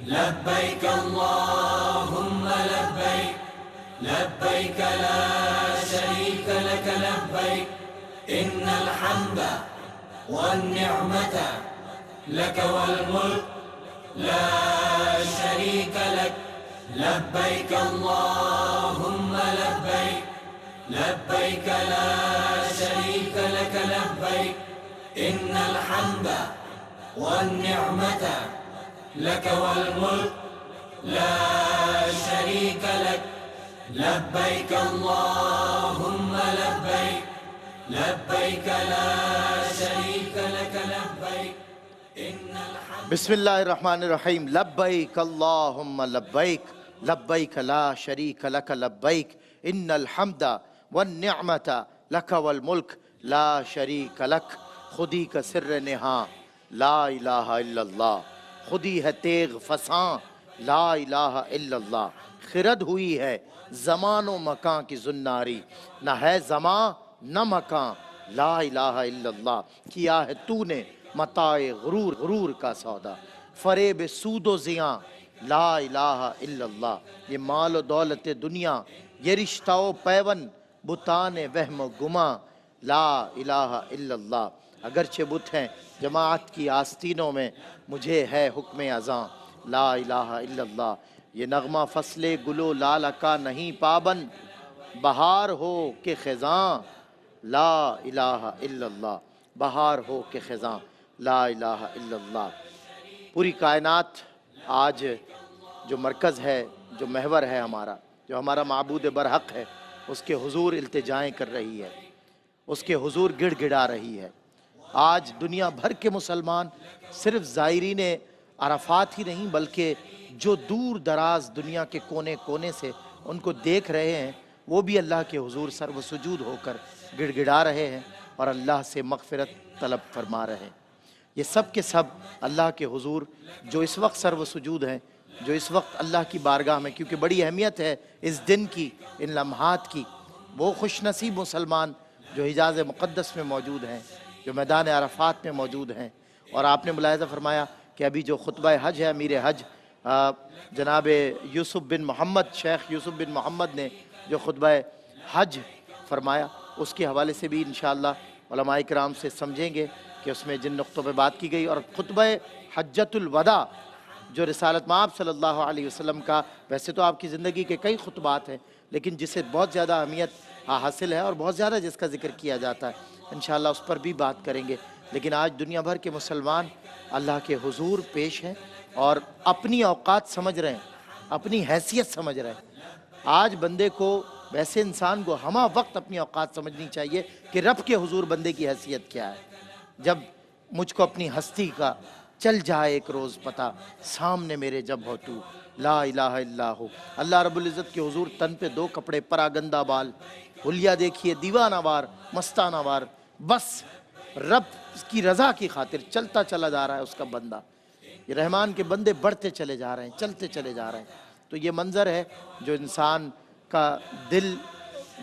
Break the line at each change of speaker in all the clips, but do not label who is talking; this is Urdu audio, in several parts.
لبيك اللهم لبيك لبيك لا شريك لك لبيك إن الحمد والنعمة لك والملك لا شريك لك لبيك اللهم لبيك لبيك لا شريك لك لبيك إن الحمد والنعمة لك والملك لا شريك لك لبيك اللهم لبيك لبيك لا شريك لك لبيك إن الحمد
بسم اللہ الرحمن الرحیم لبیک اللہم لبیک لبیک لا شریک لک لبیک ان الحمد والنعمت لک والملک لا شریک لک خودی کا سر نہاں لا الہ الا اللہ خودی ہے تیغ فساں لا الہ الا اللہ خرد ہوئی ہے زمان و مکان کی زناری نہ ہے زمان نہ مکان لا الہ الا اللہ کیا ہے تو نے متاع غرور غرور کا سودا فریب سود و زیاں لا الہ الا اللہ یہ مال و دولت دنیا یہ رشتہ و پیون بتان وہم و گماں لا الہ الا اللہ اگرچہ بت ہیں جماعت کی آستینوں میں مجھے ہے حکم اذاں لا الہ الا اللہ یہ نغمہ فصل گلو لالہ کا نہیں پابند بہار ہو کہ خزاں لا الہ الا اللہ بہار ہو کہ خزاں لا الہ الا اللہ پوری کائنات آج جو مرکز ہے جو محور ہے ہمارا جو ہمارا معبود برحق ہے اس کے حضور التجائیں کر رہی ہے اس کے حضور گڑ گڑا رہی ہے آج دنیا بھر کے مسلمان صرف زائرین عرفات ہی نہیں بلکہ جو دور دراز دنیا کے کونے کونے سے ان کو دیکھ رہے ہیں وہ بھی اللہ کے حضور سر و سجود ہو کر گڑ گڑا رہے ہیں اور اللہ سے مغفرت طلب فرما رہے ہیں یہ سب کے سب اللہ کے حضور جو اس وقت سر و سجود ہیں جو اس وقت اللہ کی بارگاہ میں کیونکہ بڑی اہمیت ہے اس دن کی ان لمحات کی وہ خوش نصیب مسلمان جو حجاز مقدس میں موجود ہیں جو میدان عرفات میں موجود ہیں اور آپ نے ملاحظہ فرمایا کہ ابھی جو خطبہ حج ہے امیر حج جناب یوسف بن محمد شیخ یوسف بن محمد نے جو خطبہ حج فرمایا اس کے حوالے سے بھی انشاءاللہ علماء کرام سے سمجھیں گے کہ اس میں جن نقطوں پہ بات کی گئی اور خطبہ حجۃ الوداع جو رسالت مآب صلی اللہ علیہ وسلم کا ویسے تو آپ کی زندگی کے کئی خطبات ہیں لیکن جسے بہت زیادہ اہمیت حاصل ہے اور بہت زیادہ جس کا ذکر کیا جاتا ہے انشاءاللہ اس پر بھی بات کریں گے لیکن آج دنیا بھر کے مسلمان اللہ کے حضور پیش ہیں اور اپنی اوقات سمجھ رہے ہیں اپنی حیثیت سمجھ رہے ہیں آج بندے کو ویسے انسان کو ہمہ وقت اپنی اوقات سمجھنی چاہیے کہ رب کے حضور بندے کی حیثیت کیا ہے جب مجھ کو اپنی ہستی کا چل جائے ایک روز پتہ سامنے میرے جب ہو تو لا الہ الا ہو اللہ رب العزت کے حضور تن پہ دو کپڑے پراگندہ بال حلیہ دیکھیے دیوانہ وار مستانہ وار بس رب کی رضا کی خاطر چلتا چلا جا رہا ہے اس کا بندہ یہ رحمان کے بندے بڑھتے چلے جا رہے ہیں چلتے چلے جا رہے ہیں تو یہ منظر ہے جو انسان کا دل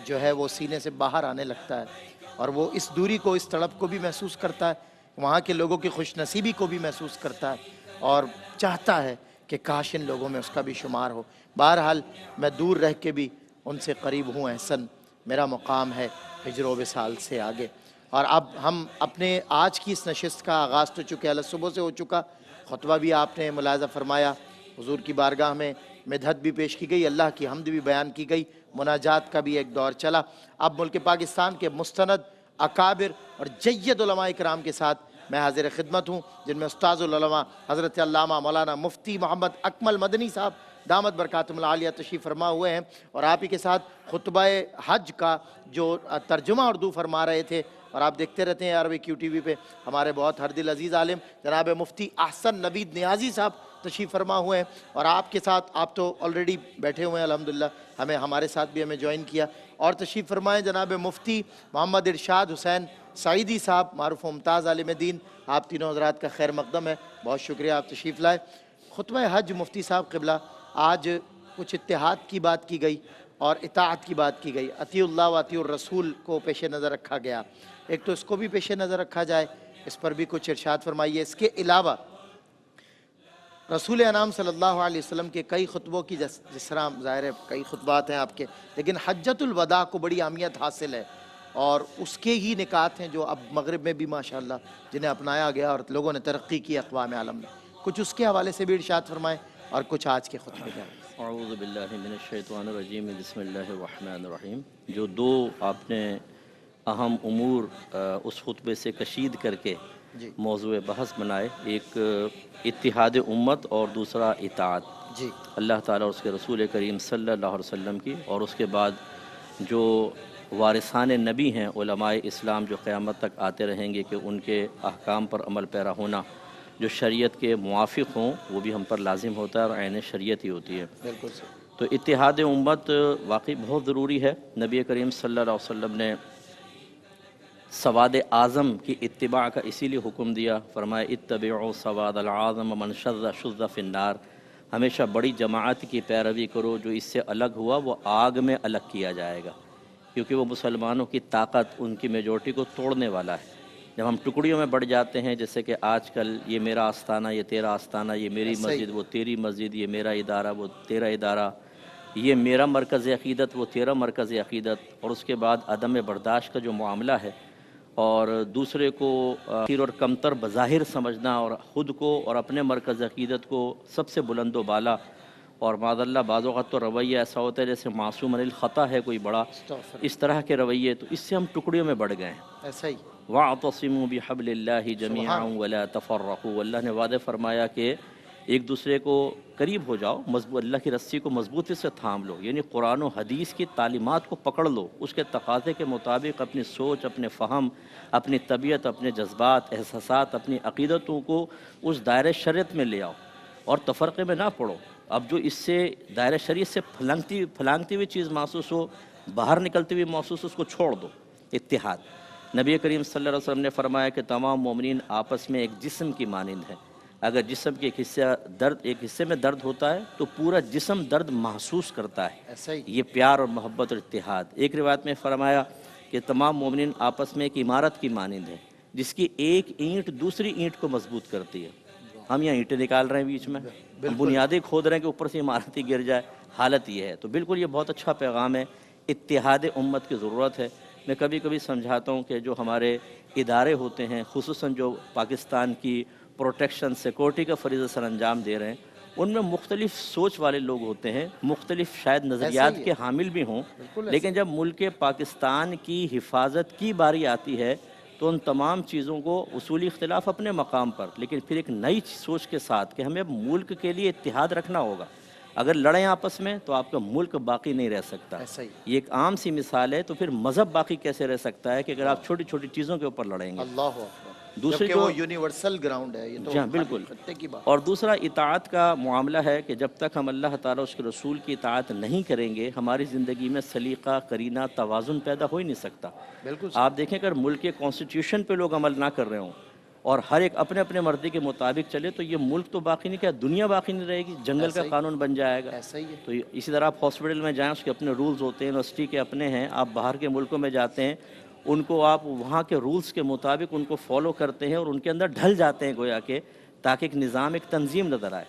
جو ہے وہ سینے سے باہر آنے لگتا ہے اور وہ اس دوری کو اس تڑپ کو بھی محسوس کرتا ہے وہاں کے لوگوں کی خوش نصیبی کو بھی محسوس کرتا ہے اور چاہتا ہے کہ کاش ان لوگوں میں اس کا بھی شمار ہو بہرحال میں دور رہ کے بھی ان سے قریب ہوں احسن میرا مقام ہے ہجر و وصال سے آگے اور اب ہم اپنے آج کی اس نشست کا آغاز تو چکے اللہ صبح سے ہو چکا خطبہ بھی آپ نے ملاحظہ فرمایا حضور کی بارگاہ میں مدحت بھی پیش کی گئی اللہ کی حمد بھی بیان کی گئی مناجات کا بھی ایک دور چلا اب ملک پاکستان کے مستند اکابر اور جید علماء کرام کے ساتھ میں حاضر خدمت ہوں جن میں استاذ العلماء حضرت علامہ مولانا مفتی محمد اکمل مدنی صاحب دامت برکاتہم العالیہ تشریف فرما ہوئے ہیں اور آپ ہی کے ساتھ خطبہ حج کا جو ترجمہ اردو فرما رہے تھے اور آپ دیکھتے رہتے ہیں عربی کیو ٹی وی پہ ہمارے بہت ہر دل عزیز عالم جناب مفتی احسن نوید نیازی صاحب تشریف فرما ہوئے ہیں اور آپ کے ساتھ آپ تو آلریڈی بیٹھے ہوئے ہیں الحمدللہ ہمارے ساتھ بھی ہمیں جوائن کیا اور تشریف فرمائیں جناب مفتی محمد ارشاد حسین سعیدی صاحب معروف و ممتاز عالم دین آپ تینوں حضرات کا خیر مقدم ہے بہت شکریہ آپ تشریف لائے خطبہ حج مفتی صاحب قبلہ آج کچھ اتحاد کی بات کی گئی اور اطاعت کی بات کی گئی اطیع اللہ و اطیع الرسول کو پیش نظر رکھا گیا ایک تو اس کو بھی پیش نظر رکھا جائے اس پر بھی کچھ ارشاد فرمائیے اس کے علاوہ رسول انعام صلی اللہ علیہ وسلم کے کئی خطبوں کی جس طرح ظاہر ہے کئی خطبات ہیں آپ کے، لیکن حجۃ الوداع کو بڑی اہمیت حاصل ہے، اور اس کے ہی نکات ہیں جو اب مغرب میں بھی ماشاءاللہ جنہیں اپنایا گیا اور لوگوں نے ترقی کی اقوام عالم میں. کچھ اس کے حوالے سے بھی ارشاد فرمائیں اور کچھ آج کے خطبے کے حوالے سے.
اعوذ باللہ من الشیطان الرجیم، بسم اللہ الرحمن الرحیم. جو دو آپ نے اہم امور اس خطبے سے کشید کر کے
جی
موضوع بحث بنائے، ایک اتحاد امت اور دوسرا اطاعت
جی
اللہ تعالیٰ اور اس کے رسول کریم صلی اللہ علیہ وسلم کی، اور اس کے بعد جو وارثان نبی ہیں علماء اسلام جو قیامت تک آتے رہیں گے کہ ان کے احکام پر عمل پیرا ہونا جو شریعت کے موافق ہوں وہ بھی ہم پر لازم ہوتا ہے اور عین شریعت ہی ہوتی ہے.
بالکل صحیح.
تو اتحاد امت واقعی بہت ضروری ہے. نبی کریم صلی اللہ علیہ وسلم نے سواد اعظم کی اتباع کا اسی لیے حکم دیا، فرمایا اتبعوا سواد العظم من شذ شذ فی النار، ہمیشہ بڑی جماعت کی پیروی کرو، جو اس سے الگ ہوا وہ آگ میں الگ کیا جائے گا، کیونکہ وہ مسلمانوں کی طاقت ان کی میجورٹی کو توڑنے والا ہے. جب ہم ٹکڑیوں میں بڑھ جاتے ہیں، جیسے کہ آج کل یہ میرا آستانہ یہ تیرا آستانہ، یہ میری مسجد وہ تیری مسجد، یہ میرا ادارہ وہ تیرا ادارہ، یہ میرا مرکز عقیدت وہ تیرا مرکز عقیدت، اور اس کے بعد عدم برداشت کا جو معاملہ ہے اور دوسرے کو حقیر اور کمتر بظاہر سمجھنا اور خود کو اور اپنے مرکز عقیدت کو سب سے بلند و بالا، اور معاذ اللہ بعض اوقات تو رویہ ایسا ہوتا ہے جیسے معصوم عن الخطا ہے کوئی بڑا، اس طرح کے رویے، تو اس سے ہم ٹکڑیوں میں بڑھ گئے ہیں.
ایسا ہی.
وَاعْتَصِمُوا بِحَبْلِ اللَّهِ جَمِيعًا وَلَا تَفَرَّقُوا، اللہ نے وعدہ فرمایا کہ ایک دوسرے کو قریب ہو جاؤ، مضبوط اللہ کی رسی کو مضبوطی سے تھام لو، یعنی قرآن و حدیث کی تعلیمات کو پکڑ لو، اس کے تقاضے کے مطابق اپنی سوچ، اپنے فہم، اپنی طبیعت، اپنے جذبات، احساسات، اپنی عقیدتوں کو اس دائرۂ شریعت میں لے آؤ اور تفرقے میں نہ پڑو. اب جو اس سے دائرۂ شریعت سے پھلانگتی ہوئی چیز محسوس ہو، باہر نکلتی ہوئی محسوس ہو، اس کو چھوڑ دو. اتحاد. نبی کریم صلی اللہ علیہ وسلم نے فرمایا کہ تمام مومنین آپس میں ایک جسم کی مانند ہیں. اگر جسم کے ایک حصے میں درد ہوتا ہے تو پورا جسم درد محسوس کرتا ہے.
ایسا ہی.
یہ پیار اور محبت اور اتحاد. ایک روایت میں فرمایا کہ تمام مومنین آپس میں ایک عمارت کی مانند ہے جس کی ایک اینٹ دوسری اینٹ کو مضبوط کرتی ہے. ہم یہاں اینٹیں نکال رہے ہیں بیچ میں، ہم بنیادیں کھود رہے ہیں کہ اوپر سے عمارت ہی گر جائے. حالت یہ ہے. تو بالکل یہ بہت اچھا پیغام ہے. اتحاد امت کی ضرورت ہے. میں کبھی کبھی سمجھاتا ہوں کہ جو ہمارے ادارے ہوتے ہیں، خصوصاً جو پاکستان کی پروٹیکشن سیکورٹی کا فریضہ سر انجام دے رہے ہیں، ان میں مختلف سوچ والے لوگ ہوتے ہیں، مختلف شاید نظریات کے حامل بھی ہوں، لیکن جب ملک پاکستان کی حفاظت کی باری آتی ہے تو ان تمام چیزوں کو اصولی اختلاف اپنے مقام پر، لیکن پھر ایک نئی سوچ کے ساتھ کہ ہمیں اب ملک کے لیے اتحاد رکھنا ہوگا. اگر لڑیں آپس میں تو آپ کا ملک باقی نہیں رہ سکتا. یہ ایک عام سی مثال ہے. تو پھر مذہب باقی کیسے رہ سکتا ہے کہ اگر آپ چھوٹی چھوٹی چیزوں کے اوپر لڑیں گے.
اللہ اکبر.
دوسری
جبکہ وہ یونیورسل گراؤنڈ ہے. یہ تو
جی ہاں بالکل.
خطے کی بات.
اور دوسرا اطاعت کا معاملہ ہے کہ جب تک ہم اللہ تعالیٰ اس کے رسول کی اطاعت نہیں کریں گے، ہماری زندگی میں سلیقہ، قرینہ، توازن پیدا ہو ہی نہیں سکتا.
بالکل.
آپ دیکھیں اگر ملک کے کانسٹیٹیوشن پہ لوگ عمل نہ کر رہے ہوں اور ہر ایک اپنے اپنے مرضی کے مطابق چلے تو یہ ملک تو باقی نہیں، کیا دنیا باقی نہیں رہے گی، جنگل کا قانون بن جائے گا.
ایسا ہی ہے.
تو اسی طرح آپ ہاسپٹل میں جائیں، اس کے اپنے رولز ہوتے ہیں، یونیورسٹی کے اپنے ہیں. آپ باہر کے ملکوں میں جاتے ہیں، ان کو آپ وہاں کے رولز کے مطابق ان کو فالو کرتے ہیں اور ان کے اندر ڈھل جاتے ہیں گویا کہ، تاکہ ایک نظام، ایک تنظیم نظر آئے.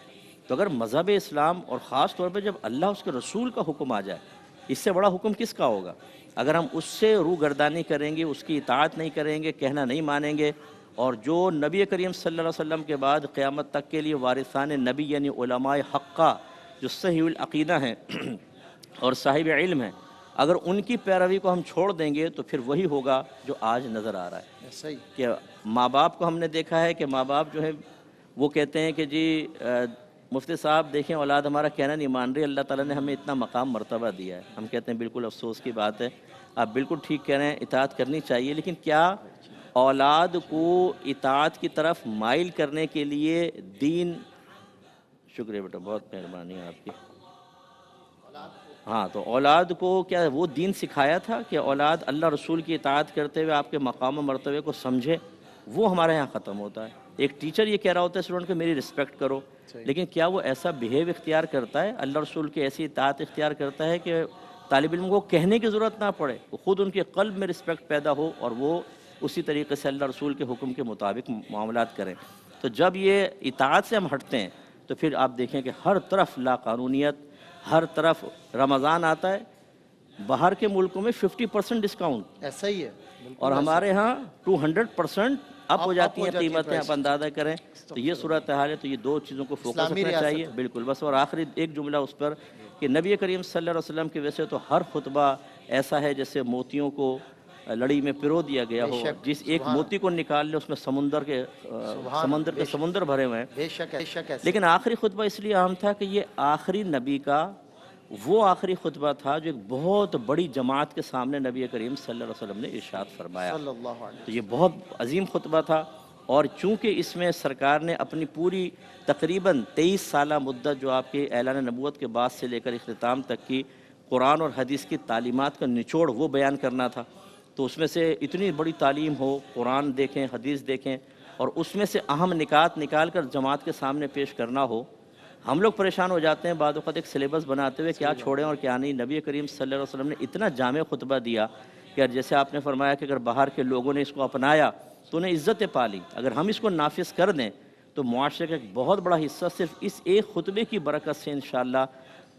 تو اگر مذہب اسلام اور خاص طور پہ جب اللہ اس کے رسول کا حکم آ جائے، اس سے بڑا حکم کس کا ہوگا؟ اگر ہم اس سے روگردانی کریں گے، اس کی اطاعت نہیں کریں گے، کہنا نہیں مانیں گے، اور جو نبی کریم صلی اللہ علیہ وسلم کے بعد قیامت تک کے لیے وارثان نبی یعنی علماء حقہ جو صحیح العقیدہ ہیں اور صاحب علم ہیں، اگر ان کی پیروی کو ہم چھوڑ دیں گے تو پھر وہی ہوگا جو آج نظر آ رہا ہے.
ایسا ہی.
کہ ماں باپ کو ہم نے دیکھا ہے کہ ماں باپ جو ہے وہ کہتے ہیں کہ جی مفتی صاحب دیکھیں اولاد ہمارا کہنا نہیں مان رہی، اللہ تعالیٰ نے ہمیں اتنا مقام مرتبہ دیا ہے. ہم کہتے ہیں بالکل افسوس کی بات ہے، آپ بالکل ٹھیک کہہ رہے ہیں، اطاعت کرنی چاہیے، لیکن کیا اولاد کو اطاعت کی طرف مائل کرنے کے لیے دین، شکریہ بیٹا بہت مہربانی ہے آپ کی. ہاں تو اولاد کو کیا وہ دین سکھایا تھا کہ اولاد اللہ رسول کی اطاعت کرتے ہوئے آپ کے مقام و مرتبے کو سمجھے؟ وہ ہمارے ہاں ختم ہوتا ہے. ایک ٹیچر یہ کہہ رہا ہوتا ہے اسٹوڈنٹ کو میری رسپیکٹ کرو، لیکن کیا وہ ایسا بیہیو اختیار کرتا ہے، اللہ رسول کی ایسی اطاعت اختیار کرتا ہے کہ طالب علم کو کہنے کی ضرورت نہ پڑے، خود ان کے قلب میں رسپیکٹ پیدا ہو اور وہ اسی طریقے سے اللہ رسول کے حکم کے مطابق معاملات کریں؟ تو جب یہ اطاعت سے ہم ہٹتے ہیں تو پھر آپ دیکھیں کہ ہر طرف لا قانونیت، ہر طرف رمضان آتا ہے باہر کے ملکوں میں 50% ڈسکاؤنٹ،
ایسا ہی ہے
اور ہمارے ہاں 200% اپ ہو جاتی ہیں قیمتیں، آپ
prices۔
اندازہ کریں۔ تو یہ صورتحال ہے، تو یہ دو چیزوں کو فوکس
اسلامی
رکھنا
ریاست
چاہیے، بالکل بس۔ اور آخری ایک جملہ اس پر کہ نبی کریم صلی اللہ علیہ وسلم کی وجہ سے تو ہر خطبہ ایسا ہے جیسے موتیوں کو لڑی میں پرو دیا گیا
بے
ہو،
شک،
جس ایک
سبحان
موتی کو نکال لے اس میں سمندر کے
بے شک،
سمندر بھرے ہوئے ہیں۔
بے شک بے شک ایسے۔
لیکن آخری خطبہ اس لیے اہم تھا کہ یہ آخری نبی کا وہ آخری خطبہ تھا جو ایک بہت بڑی جماعت کے سامنے نبی کریم صلی اللہ علیہ وسلم نے ارشاد فرمایا،
صلی اللہ علیہ
تو یہ بہت عظیم خطبہ تھا۔ اور چونکہ اس میں سرکار نے اپنی پوری تقریباً 23 سالہ مدت جو آپ کے اعلان نبوت کے بعد سے لے کر اختتام تک کی قرآن اور حدیث کی تعلیمات کا نچوڑ وہ بیان کرنا تھا، تو اس میں سے اتنی بڑی تعلیم ہو، قرآن دیکھیں، حدیث دیکھیں، اور اس میں سے اہم نکات نکال کر جماعت کے سامنے پیش کرنا ہو۔ ہم لوگ پریشان ہو جاتے ہیں بعض اوقات ایک سلیبس بناتے ہوئے کیا چھوڑیں اور کیا نہیں۔ نبی کریم صلی اللہ علیہ وسلم نے اتنا جامع خطبہ دیا کہ جیسے آپ نے فرمایا کہ اگر باہر کے لوگوں نے اس کو اپنایا تو انہیں عزت پالی، اگر ہم اس کو نافذ کر دیں تو معاشرے کا ایک بہت بڑا حصہ صرف اس ایک خطبے کی برکت سے انشاءاللہ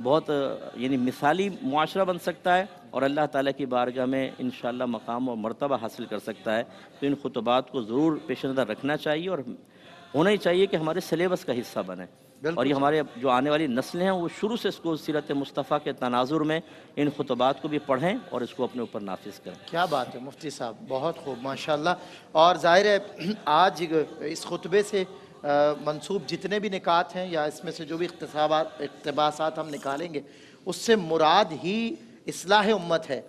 بہت یعنی مثالی معاشرہ بن سکتا ہے، اور اللہ تعالیٰ کی بارگاہ میں انشاءاللہ مقام و مرتبہ حاصل کر سکتا ہے۔ تو ان خطبات کو ضرور پیش نظر رکھنا چاہیے، اور ہونا ہی چاہیے کہ ہمارے سلیبس کا حصہ بنے، اور یہ ہمارے جو آنے والی نسلیں ہیں وہ شروع سے اس کو سیرت مصطفیٰ کے تناظر میں ان خطبات کو بھی پڑھیں اور اس کو اپنے اوپر نافذ کریں۔
کیا بات ہے مفتی صاحب، بہت خوب ماشاءاللہ۔ اور ظاہر ہے آج اس خطبے سے منسوب جتنے بھی نکات ہیں یا اس میں سے جو بھی اقتباسات ہم نکالیں گے، اس سے مراد ہی اصلاح امت ہے،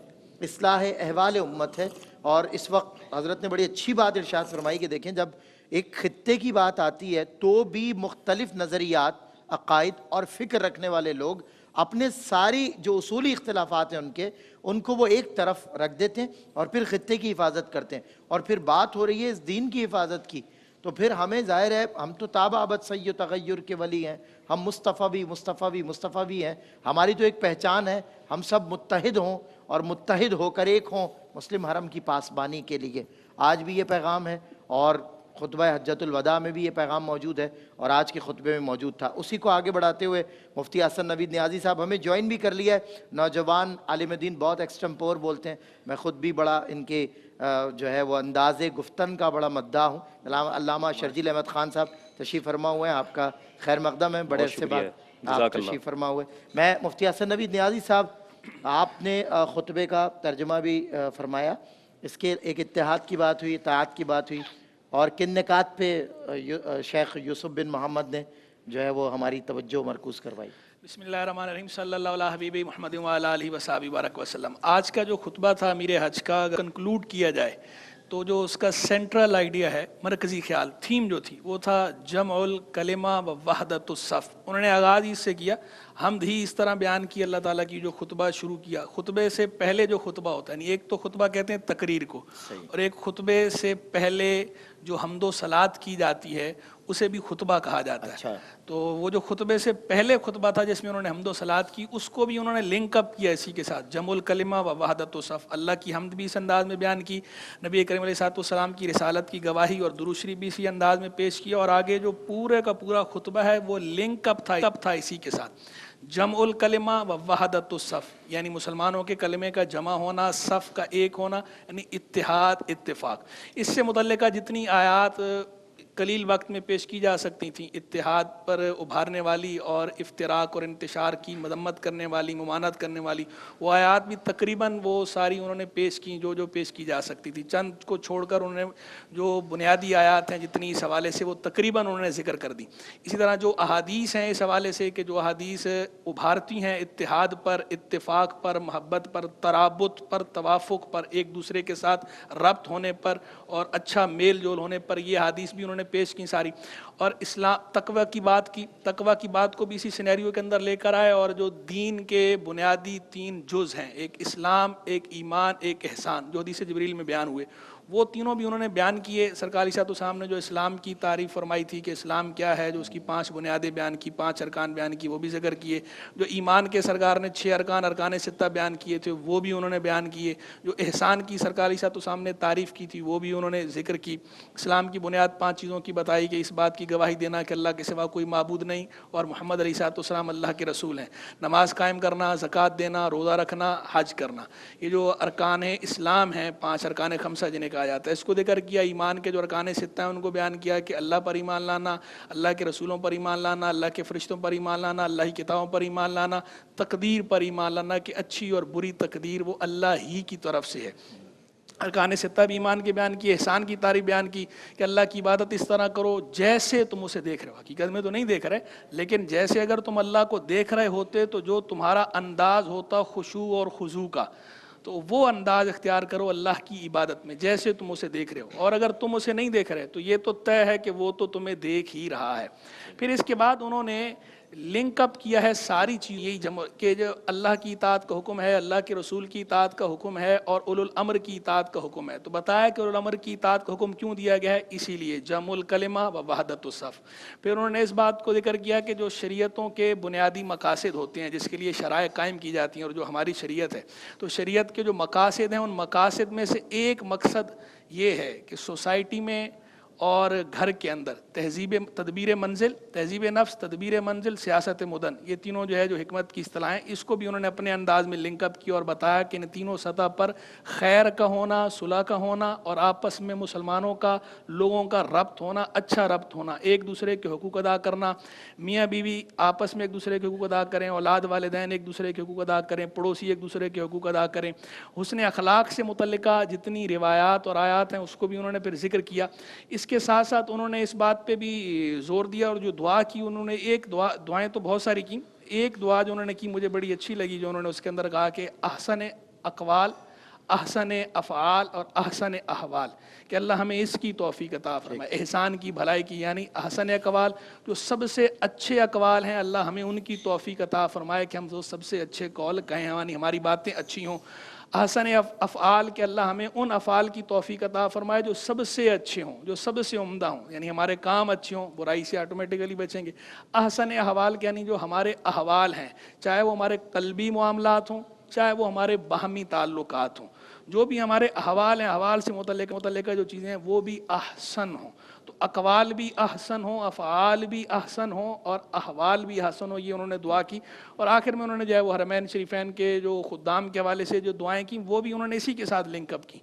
اصلاح احوال امت ہے۔ اور اس وقت حضرت نے بڑی اچھی بات ارشاد فرمائی کہ دیکھیں جب ایک خطے کی بات آتی ہے تو بھی مختلف نظریات، عقائد اور فکر رکھنے والے لوگ اپنے ساری جو اصولی اختلافات ہیں ان کو وہ ایک طرف رکھ دیتے ہیں اور پھر خطے کی حفاظت کرتے ہیں۔ اور پھر بات ہو رہی ہے اس دین کی حفاظت کی، تو پھر ہمیں ظاہر ہے ہم تو تابع ابد سی و تغیر کے ولی ہیں، ہم مصطفیٰ بھی ہیں، ہماری تو ایک پہچان ہے، ہم سب متحد ہوں اور متحد ہو کر ایک ہوں مسلم حرم کی پاسبانی کے لیے۔ آج بھی یہ پیغام ہے، اور خطبہ حجۃ الوداع میں بھی یہ پیغام موجود ہے، اور آج کے خطبے میں موجود تھا۔ اسی کو آگے بڑھاتے ہوئے مفتی حسن نوید نیازی صاحب ہمیں جوائن بھی کر لیا ہے۔ نوجوان عالم دین بہت ایکسٹمپور بولتے ہیں، میں خود بھی بڑا ان کے جو ہے وہ انداز گفتن کا بڑا مداح ہوں۔ علامہ شرجیل احمد خان صاحب تشریف فرما ہوئے ہیں، آپ کا خیر مقدم ہے، بڑے عرصے بعد آپ تشریف فرما ہوئے۔ میں مفتی حسن نوید نیازی صاحب، آپ نے خطبے کا ترجمہ بھی فرمایا، اس کے ایک اتحاد کی بات ہوئی، اطاعت کی بات ہوئی، اور کن نکات پہ شیخ یوسف بن محمد نے جو ہے وہ ہماری توجہ مرکوز کروائی؟
بسم اللہ الرحمن الرحیم، صلی اللہ علیہ حبیب محمد وعلی آلہ وصحبہ بارک وسلم۔ آج کا جو خطبہ تھا امیر حج کا، اگر کنکلوڈ کیا جائے تو جو اس کا سینٹرل آئیڈیا ہے، مرکزی خیال، تھیم جو تھی وہ تھا جمع الکلمہ و وحدت الصف۔ انہوں نے آغاز اس سے کیا، حمد ہی اس طرح بیان کی اللہ تعالیٰ کی جو خطبہ شروع کیا۔ خطبے سے پہلے جو خطبہ ہوتا ہے، یعنی ایک تو خطبہ کہتے ہیں تقریر کو، اور ایک خطبے سے پہلے جو حمد و صلات کی جاتی ہے اسے بھی خطبہ کہا جاتا ہے۔ تو وہ جو خطبے سے پہلے خطبہ تھا جس میں انہوں نے حمد و صلات کی، اس کو بھی انہوں نے لنک اپ کیا اسی کے ساتھ، جمع الکلمہ و وحدت الصف۔ اللہ کی حمد بھی اس انداز میں بیان کی، نبی کریم علیہ السلام کی رسالت کی گواہی اور درود شریف بھی اسی انداز میں پیش کیا، اور آگے جو پورے کا پورا خطبہ ہے وہ لنک اپ تھا اسی کے ساتھ، جمع الکلمہ و وحدت الصف، یعنی مسلمانوں کے کلمے کا جمع ہونا، صف کا ایک ہونا، یعنی اتحاد، اتفاق۔ اس سے متعلقہ جتنی آیات قلیل وقت میں پیش کی جا سکتی تھیں، اتحاد پر ابھارنے والی اور افتراق اور انتشار کی مذمت کرنے والی، ممانعت کرنے والی، وہ آیات بھی تقریباً وہ ساری انہوں نے پیش کی جو پیش کی جا سکتی تھی۔ چند کو چھوڑ کر انہوں نے جو بنیادی آیات ہیں جتنی اس حوالے سے وہ تقریباً انہوں نے ذکر کر دی۔ اسی طرح جو احادیث ہیں اس حوالے سے کہ جو احادیث ابھارتی ہیں اتحاد پر، اتفاق پر، محبت پر، ترابط پر، توافق پر، ایک دوسرے کے ساتھ ربط ہونے پر اور اچھا میل جول ہونے پر، یہ حدیث بھی انہوں نے پیش کی ساری۔ اور اسلام تقوی کی بات کو بھی اسی سینیریو کے اندر لے کر آئے، اور جو دین کے بنیادی 3 جز ہیں، ایک اسلام، ایک ایمان، ایک احسان، جو حدیث جبریل میں بیان ہوئے، وہ تینوں بھی انہوں نے بیان کیے. سرکار علیہ السلام نے جو اسلام کی تعریف فرمائی تھی کہ اسلام کیا ہے, جو اس کی 5 بنیادیں بیان کی, 5 ارکان بیان کی, وہ بھی ذکر کیے. جو ایمان کے سرکار نے 6 ارکان 6 بیان کیے تھے وہ بھی انہوں نے بیان کیے. جو احسان کی سرکار علیہ السلام نے تعریف کی تھی وہ بھی انہوں نے ذکر کی. اسلام کی بنیاد 5 چیزوں کی بتائی کہ اس بات کی گواہی دینا کہ اللہ کے سوا کوئی معبود نہیں اور محمد علیہ السلام اللہ کے رسول ہیں. نماز قائم کرنا, زکوٰۃ دینا, روزہ رکھنا, حج کرنا. یہ جو ارکان اسلام ہیں 5 ارکان 5 جنہیں کہا جاتا ہے, اس کو ذکر کیا. ایمان کے جو ارکان 6 ہیں ان کو بیان کیا کہ اللہ پر ایمان لانا, اللہ کے رسولوں پر ایمان لانا, اللہ کے فرشتوں پر ایمان لانا, اللہ کی کتابوں پر ایمان لانا, تقدیر پر ایمان لانا کہ اچھی اور بری تقدیر وہ اللہ ہی کی طرف سے ہے. ارکان 6 بھی ایمان کے بیان کی. احسان کی تعریف بیان کی کہ اللہ کی عبادت اس طرح کرو جیسے تم اسے دیکھ رہے ہو. حقیقت میں تو نہیں دیکھ رہے, لیکن جیسے اگر تم اللہ کو دیکھ رہے ہوتے تو جو تمہارا انداز ہوتا خشوع اور خضوع کا, تو وہ انداز اختیار کرو اللہ کی عبادت میں جیسے تم اسے دیکھ رہے ہو. اور اگر تم اسے نہیں دیکھ رہے تو یہ تو طے ہے کہ وہ تو تمہیں دیکھ ہی رہا ہے. پھر اس کے بعد انہوں نے لنک اپ کیا ہے ساری چیز یہی جمع کہ جو اللہ کی اطاعت کا حکم ہے, اللہ کے رسول کی اطاعت کا حکم ہے اور اولو الامر کی اطاعت کا حکم ہے. تو بتایا کہ اولو الامر کی اطاعت کا حکم کیوں دیا گیا ہے, اسی لیے جمع الکلمہ و وحدت الصف. پھر انہوں نے اس بات کو ذکر کیا کہ جو شریعتوں کے بنیادی مقاصد ہوتے ہیں جس کے لیے شرائع قائم کی جاتی ہیں اور جو ہماری شریعت ہے, تو شریعت کے جو مقاصد ہیں ان مقاصد میں سے ایک مقصد یہ ہے کہ سوسائٹی میں اور گھر کے اندر تہذیب تدبیر منزل, تہذیب نفس, تدبیر منزل, سیاست مدن, یہ تینوں جو ہے جو حکمت کی اصطلاحیں, اس کو بھی انہوں نے اپنے انداز میں لنک اپ کیا اور بتایا کہ ان تینوں سطح پر خیر کا ہونا, صلح کا ہونا اور آپس میں مسلمانوں کا, لوگوں کا ربط ہونا, اچھا ربط ہونا, ایک دوسرے کے حقوق ادا کرنا, میاں بیوی آپس میں ایک دوسرے کے حقوق ادا کریں, اولاد والدین ایک دوسرے کے حقوق ادا کریں, پڑوسی ایک دوسرے کے حقوق ادا کریں. حسن اخلاق سے متعلقہ جتنی روایات اور آیات ہیں اس کو بھی انہوں نے پھر ذکر کیا. اس کے ساتھ ساتھ انہوں نے اس بات پہ بھی زور دیا اور جو دعا کی انہوں نے, ایک دعائیں تو بہت ساری کی, ایک دعا جو انہوں نے کی مجھے بڑی اچھی لگی, جو انہوں نے اس کے اندر کہا کہ احسن اقوال, احسن افعال اور احسن احوال, کہ اللہ ہمیں اس کی توفیق عطا فرمائے, احسان کی, بھلائی کی, یعنی احسن اقوال جو سب سے اچھے اقوال ہیں اللہ ہمیں ان کی توفیق عطا فرمائے کہ ہم وہ سب سے اچھے قول کہیں, ہماری باتیں اچھی ہوں. احسن افعال کہ اللہ ہمیں ان افعال کی توفیق عطا فرمائے جو سب سے اچھے ہوں, جو سب سے عمدہ ہوں, یعنی ہمارے کام اچھے ہوں, برائی سے آٹومیٹیکلی بچیں گے. احسن احوال یعنی جو ہمارے احوال ہیں, چاہے وہ ہمارے قلبی معاملات ہوں, چاہے وہ ہمارے باہمی تعلقات ہوں, جو بھی ہمارے احوال ہیں, احوال سے متعلقہ جو چیزیں ہیں وہ بھی احسن ہوں. تو اقوال بھی احسن ہوں, افعال بھی احسن ہوں اور احوال بھی احسن ہوں, یہ انہوں نے دعا کی. اور آخر میں انہوں نے جو ہے وہ حرمین شریفین کے جو خدام کے حوالے سے جو دعائیں کی وہ بھی انہوں نے اسی کے ساتھ لنک اپ کی,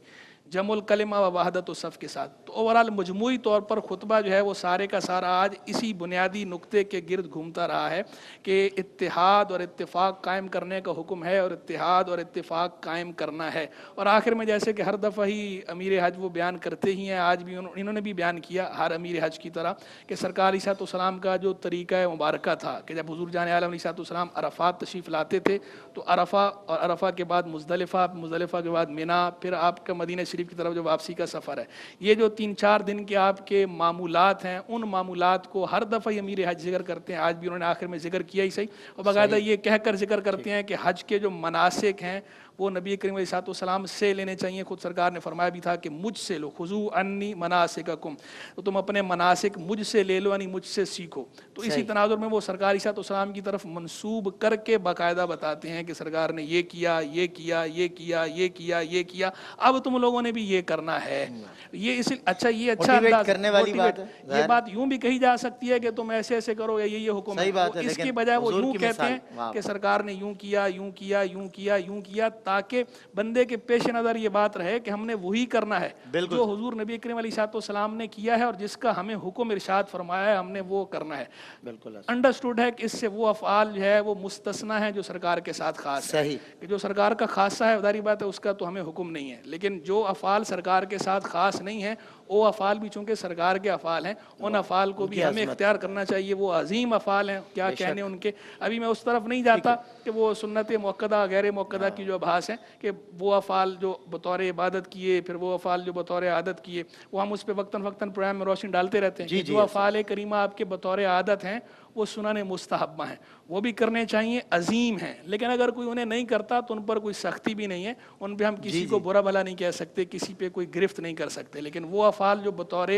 جمع الکلمہ و وحدت الصف کے ساتھ. تو اوورال مجموعی طور پر خطبہ جو ہے وہ سارے کا سارا آج اسی بنیادی نقطے کے گرد گھومتا رہا ہے کہ اتحاد اور اتفاق قائم کرنے کا حکم ہے اور اتحاد اور اتفاق قائم کرنا ہے. اور آخر میں جیسے کہ ہر دفعہ ہی امیر حج وہ بیان کرتے ہی ہیں, آج بھی انہوں نے بھی بیان کیا ہر امیر حج کی طرح کہ سرکار علیہ السلام کا جو طریقہ مبارکہ تھا کہ جب حضور جان عالم علیہ السلام عرفات تشریف لاتے تھے تو عرفہ اور عرفہ کے بعد مزدلفہ کے بعد مینا, پھر آپ کا مدینہ شریف کی طرف جو واپسی کا سفر ہے, یہ جو 3-4 دن کے آپ کے معمولات ہیں ان معمولات کو ہر دفعہ یہ امیر حج ذکر کرتے ہیں. آج بھی انہوں نے آخر میں ذکر کیا ہی صحیح, اور باقاعدہ یہ کہہ کر ذکر کرتے ہیں کہ حج کے جو مناسک ہیں وہ نبی کریم علیہ السلام سے لینے چاہیے. خود سرکار نے فرمایا بھی تھا کہ مجھ سے لو, خذوا عنی مناسککم, تو تم اپنے مناسک مجھ سے لے لو, یعنی مجھ سے سیکھو. تو اسی تناظر میں وہ سرکار علیہ السلام کی طرف منسوب کر کے باقاعدہ بتاتے ہیں کہ سرکار نے یہ کیا, یہ کیا, یہ کیا, یہ کیا, یہ کیا, اب تم لوگوں نے بھی یہ کرنا ہے. یہ اچھا انداز
کرنے والی بات ہے.
یہ بات یوں بھی کہی جا سکتی ہے کہ تم ایسے ایسے کرو یا یہ حکم ہے, اس کے بجائے وہ یوں کہتے ہیں کہ سرکار نے یوں کیا, یوں کیا, یوں کیا, یوں کیا, تاکہ بندے کے پیش نظر یہ بات رہے کہ ہم نے وہی کرنا ہے جو حضور نبی کریم علیہ السلام نے کیا ہے اور جس کا ہمیں حکم ارشاد فرمایا ہے, ہم نے وہ کرنا ہے. بالکل انڈرسٹوڈ ہے کہ اس سے وہ افعال جو ہے وہ مستثنا ہیں جو سرکار کے ساتھ خاص ہے, کہ جو سرکار کا خاصہ ہے ظاہری بات ہے اس کا تو ہمیں حکم نہیں ہے, لیکن جو افعال سرکار کے ساتھ خاص نہیں ہیں وہ افعال بھی چونکہ سرکار کے افعال ہیں, ان افعال کو بھی ہمیں اختیار کرنا چاہیے. وہ عظیم افعال ہیں, کیا کہنے ان کے. ابھی میں اس طرف نہیں جاتا کہ وہ سنت موقدہ غیر موقدہ کی جو ابحاث ہیں کہ وہ افعال جو بطور عبادت کیے, پھر وہ افعال جو بطور عادت کیے, وہ ہم اس پہ وقتاً فوقتاً پروگرام میں روشنی ڈالتے رہتے ہیں. جو افعال کریمہ آپ کے بطور عادت ہیں وہ سنن مستحبہ ہیں، وہ بھی کرنے چاہیے، عظیم ہیں، لیکن اگر کوئی انہیں نہیں کرتا تو ان پر کوئی سختی بھی نہیں ہے، ان پہ ہم کسی کو برا بھلا نہیں کہہ سکتے، کسی پہ کوئی گرفت نہیں کر سکتے، لیکن وہ افعال جو بطور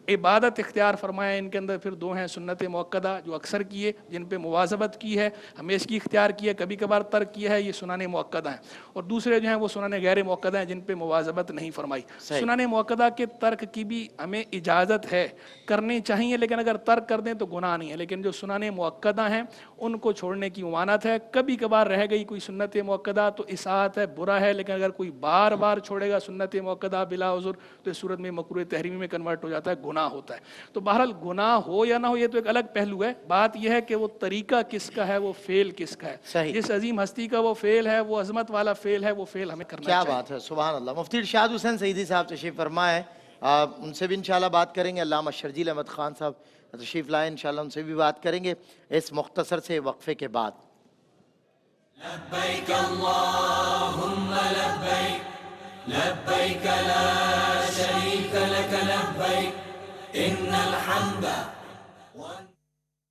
عبادت اختیار فرمائے، ان کے اندر پھر دو ہیں، سنت مؤکدہ جو اکثر کیے، جن پہ مواظبت کی ہے، ہمیشگی اختیار کی ہے، کبھی کبھار ترک کیا ہے، یہ سنن مؤکدہ ہیں، اور دوسرے جو ہیں وہ سنن غیر مؤکدہ ہیں، جن پہ مواظبت نہیں فرمائی۔ سنن مؤکدہ کے ترک کی بھی ہمیں اجازت ہے، کرنے چاہیے، لیکن اگر ترک کر دیں تو گناہ نہیں ہے، لیکن جو سنن مؤکدہ ہیں ان کو چھوڑنے کی ممانعت ہے۔ کبھی کبھار رہ گئی کوئی سنت مؤکدہ تو اصاعت ہے، برا ہے، لیکن اگر کوئی بار بار چھوڑے گا سنت مؤکدہ بلا عذر تو اس صورت میں مکروہ تحریمی میں کنورٹ ہو جاتا ہے، گناہ ہوتا ہے۔ تو بہرحال گناہ ہو یا نہ ہو یہ تو ایک الگ پہلو ہے، بات یہ ہے کہ وہ طریقہ کس کا ہے، وہ فعل کس کا ہے، جس عظیم ہستی کا وہ فعل ہے، وہ عظمت والا فعل ہے، وہ فعل ہمیں کرنا چاہیے۔
کیا بات ہے، سبحان اللہ۔ مفتی ارشاد حسین سعیدی صاحب تشریف فرمائے، ان سے بھی انشاءاللہ بات کریں گے۔ علامہ شرجیل احمد خان صاحب تشریف لائیں، انشاءاللہ ان سے بھی بات کریں گے اس مختصر سے وقفے کے بعد۔
لبيك اللهم لبيك لبيك لا شريك لك لبيك إن الحمد